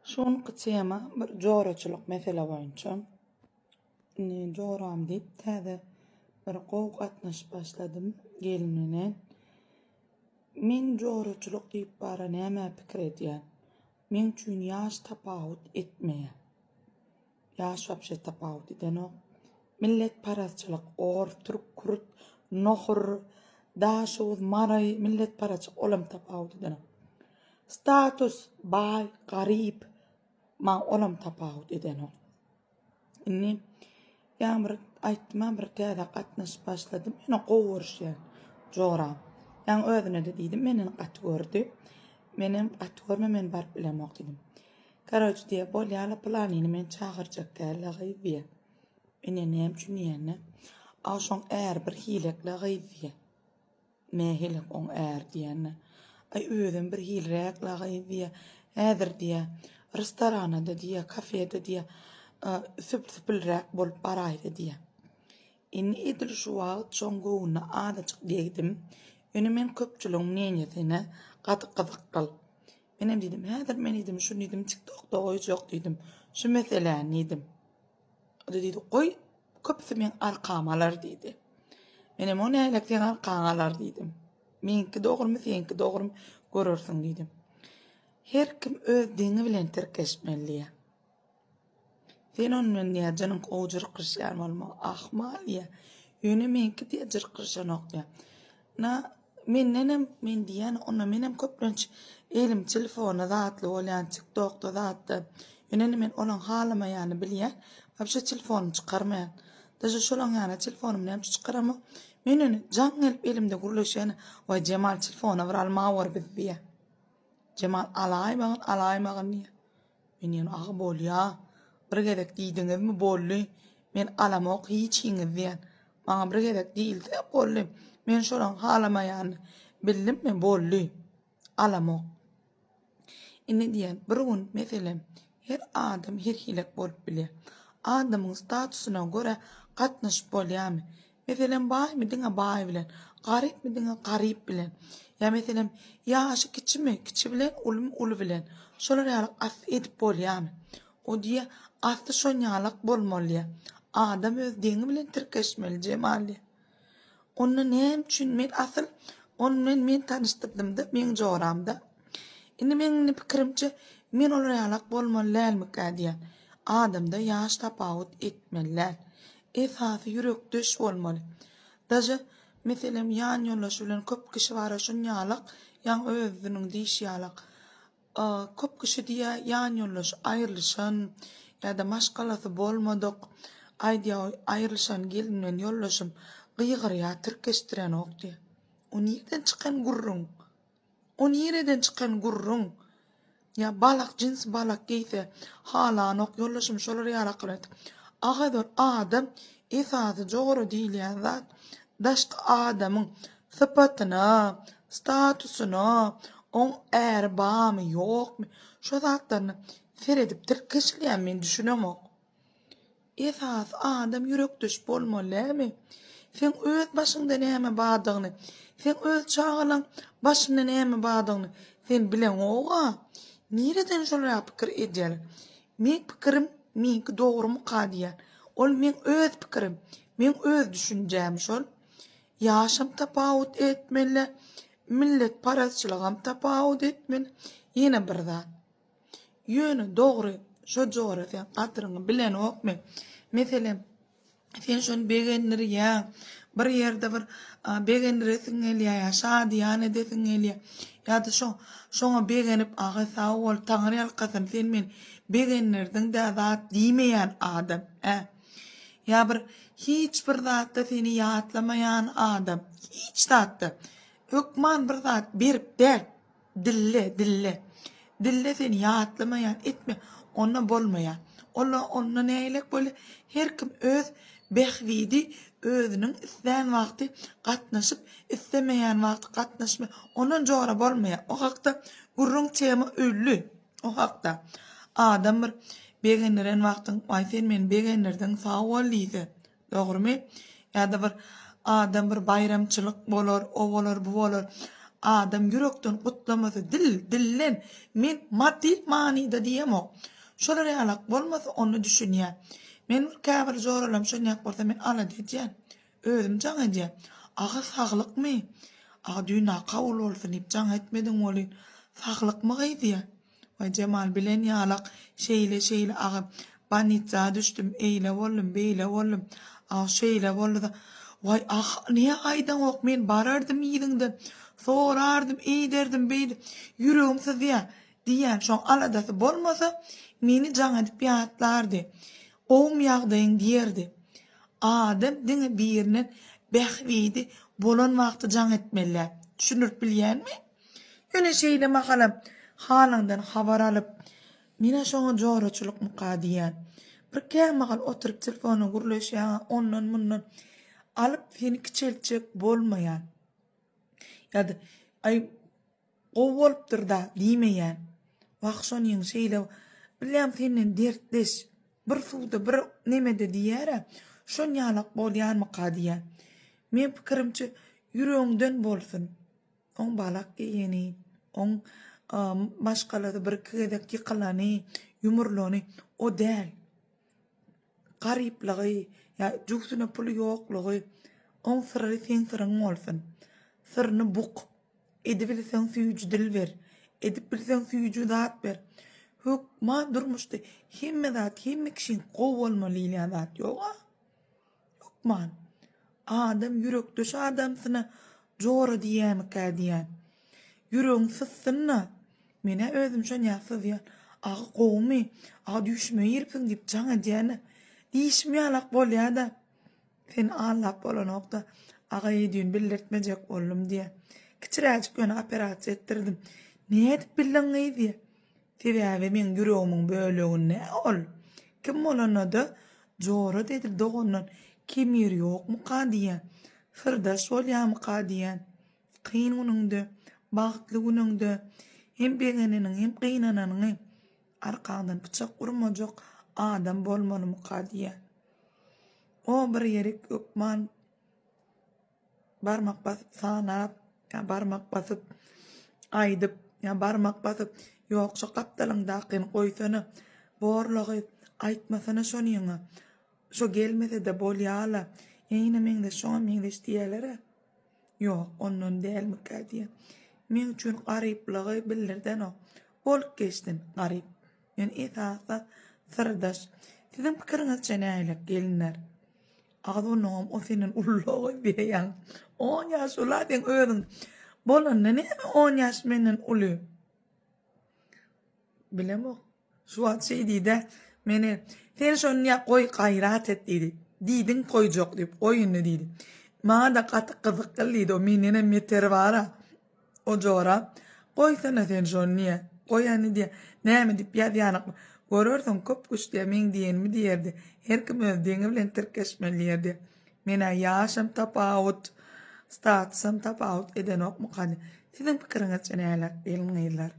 Şonqy tema bir joraçylyk mesele boýunça joram diýip täze bir gowy gatnaşyp başladym gelinine. Men joraçylyk diýip bara näme pikir edýän? Men üçin ýaş tapawut etmeýär. Ýaş wapşe tapawut edenok. Millet paraçylyk, or, türk, kurt, nohur, daşow, maray, millet paraçylyk olam tapawut edenok. Status, bay, garyp, ma olam tapawut edenok. Inni ýa-bir aýtma bir täze gatnaşyp başladym. Meni gowurşýan joram. Ýa özüne de diýdim, meni gat gördü. Menem gat görme men barp bilemok diýdim. Karaç diýe bolýala planyny men çagyrjak däl diýe. Ene näme üçin ýene? Aşoň är bir hilekle gaýdy. Me hilek on är diýene. Ay özüm bir hilrekle gaýdy. Häzir diýe restoranada diýe, kafede diýe süpülrek bolup baraýdy diýe. Inni edil şu wagt şoň gowuna adaçyk diýdim. Ene men köpçüligiň näňesine gatyk. Menem diýdim, häzir men diýdim, şu diýdim TikTokda goýjak diýdim. Şu meseleni diýdim. O da diýdi, "Goý, köpsi men arkamalar" diýdi. Menem o nälik sen arkamalar diýdim. Menki dogrymy, senki dogrymy görürsiň diýdim. Her kim öz diňi bilen terkeşmeli. Sen onun diýe janyň gowjur kyrşýan bolma, ahmal ýa. Ýöne menki diýe jyrkyrşanok diýe. Na men diýen ona menem köplenç elim telefona zatly bolýan, TikTokda zatly. Ýöne men olan halamaýany bilýän. Wapşe telefonu çykarmaýan. Daşa şolaň ýany telefonumy näme çykaramok? Men onu jan gelip elimde gurlaşýan, "Way Cemal telefona bir alma bar biz" diýe. Cemal alaýmagan diýe. Men ýene agy bolýa. Bir gerek diýdiňizmi bolly? Men alamok hiç ýiňiz diýen. Maňa bir gerek diýildi bolly. Men şolaň halamaýany bildim men bolly. Alamok. Inni diýen bir gün meselem her adam her hilek bolup bilýär. Adamyň statusyna göre gatnaşyp bolýarmy? Meselem baýmy diňe baý bilen, garypmy diňe garyp bilen. Ya meselem ýaşy kiçimi, kiçi bilen, uly bilen. Şolar ýaly as edip bolýarmy? O diýe asly şoň ýalyk bolmaly. Adam öz diňi bilen tirkeşmeli Cemal. Onu näme üçin men asyl onu men tanıştyrdım da men joramda. Indi menin pikirimçe men olar ýalyk bolmalylarmy diýen. Adamda ýaş tapawut etmeliler. Esasy ýürekdeş bolmaly. Daja meselem ýan ýollaşy bilen köp kişi bar şoň ýalyk, ýa özüniň diýişi ýalyk. Köp kişi diýe ýan ýollaşy aýrylşan ýa-da maşgalasy bolmadyk. Aýdýa aýrylşan gelinen ýollaşym gygyrýa tirkeşdiren ok diýe. O nirden çykan gurrun? O nireden çykan gurrun? Ya balak cins balak geyse halanok ýollaşym şolar ýaly kılat. Agador adam esasy jogary diýilýän zat daşky adamyň sypatyna, statusyna, on erbamy ýokmy? Şo zatlaryny seredip tirkeşilýän men düşünemok. Esas adam ýürekdeş bolmalymy? Sen öz başyňda näme badygyny, sen öz çağlaň başynda näme badygyny sen bilen oga. Nireden şolara pikir edýär? Men pikirim, menki dogrymy diýär. Ol men öz pikirim, men öz düşünjem şol. Ýaşam tapawut etmeli, millet paraçylygam tapawut etmeli. Ýene bir zat. Ýöne dogry, şo jogry sen gatryňy bilen okmy? Meselem sen şonu begenleri ýa bir ýerde bir begenleri siňelýär, şadýany desiňelýär. Ya da şoňa begenip aga sağ ol taňry alkasyn sen men begenlerden de zat diýmeýän adam. Ya bir hiç bir zatda seni ýatlamaýan adam. Hiç zatda. Hökman bir zat berip der. Dille seni ýatlamaýan etme. Ona bolmaýan. Ona näýlek bol her kim öz behwidi özüniň isleýän wagty gatnaşyp islemeýän wagty gatnaşma onuň jogara bolmaýar. O hakda gurrun tema öllü. O hakda adam bir begenleren wagtyň aýsyn men begenlerden sağ bol diýdi. Dogrymy? Ýa-da bir adam bir bayramçylyk bolar, o bolar, bu bolar. adam yürekden kutlaması dillen men maddi manida diýemok. Şolar ýalak bolmasa onu düşünýär. Men bir käbir zoralam şonýak bolsa men ala diýen. Özüm jaň edýän. Aga saglykmy? Aga düýna kabul bolsun diýip jaň etmediň bolyn. Saglykmy gaýdýar? Wa Cemal bilen ýalak şeýle aga banitsa düşdüm, eýle boldum, beýle boldum. Aga şeýle boldy. Vay niye aydan ok men barardım ýygyňda. Sorardım, eýderdim, beýdi. Yüregim sızýar. Diýen şoň aladasy bolmasa meni jaň edip ýatlardy. Owum ýagdaýyň diýerdi. Adam diňe birinin behwidi bolan wagty jaň etmeli. Düşünüp bilýänmi? Ýöne şeýle makalam halandan habar alyp mine şoňa joraçylyk mukadiýän. Bir kämakal oturup telefonu gurleşýän ondan mundan alyp seni kiçeltjek bolmaýan. Ýa-da ay gowulypdyr da diýmeýän. Wagşonyň şeýle bilýän senden dertleş. Bir suwda bir nemede diýär. Şon ýalak bolýan mukadiýän. Men pikirimçe yüregiňden bolsun. On balak ýeni, on başgalary bir kedek ýykylany, ýumurlany o däl. Garyplygy, ýa jugsuna puly ýoklugy, on sırry sen sırryň bolsun. Sırny buk. Edip bilsen süýüjü dil ber. Edip bilsen süýüjü zat ber. Hukma durmuşdy. Hemme zat, hemme kişiň gow bolmaly ýa zat ýok. Hukman. Adam yürekdöş adamsyna jora diýän kädiýän. Yüregiň syssyna. Mene özüm şon ýasyzýar. Aga gowmy, aga düşmeýärpiň diýip jaň edýän. Diýişmeýälek bolýar da. Sen allap bolanokda aga ýedýän bildirtmejek boldum diýe. Kiçiräjik göne operasiýa etdirdim. Näde bilen gaýdy? Sebäbi men yüregimin bölegine ol. Kim bolanady? Jora dedi dogondan. Kimir ýok mukadiýän. Firdaş bolýan mukadiýän. Kyn günüňde, bagtly günüňde hem begeniniň hem kynananyň arkadan bıçak urmajak adam bolmaly mukadiýän. O bir ýerik ökman barmak basyp sanap, ýa barmak basyp aýdyp, ýa barmak basyp ýok şo gapdalyň daqyn goýsana, borlagy aýtmasana şonyňa. Şo gelmese de bolýala. Ýene meňde şoňa meňde diýerler. Ýok, onuň däl mukadiýän. Men üçin garyplygy bildirden o. Bolup geçdin garyp. Men esasda sırdaş. Sizin pikiriňiz çenäýlik gelinler. Agdynam o senin ullagy beýän. 10 ýaş uladyň özüň. Bolanna näme 10 ýaş menden uly? Bilemok. Şu wagt şey diýdi. Meni sen şoňa goý gaýrat et diýdi. Diýdin goýjak diýip goýunny diýdi. Maňa da gaty gyzyk geldi o menene meter bara. O jora goýsana sen şoňa. Goýany diýe. Näme diýip ýa-ýanyk. Görürsen köp güçlü men diýenmi diýerdi. Her kim öz deňi bilen tirkeşmelýärdi. Mena ýaşam tapawut, statusam tapawut eden ok mukady. Sizin pikiriňiz çenäýlik, elňeýler.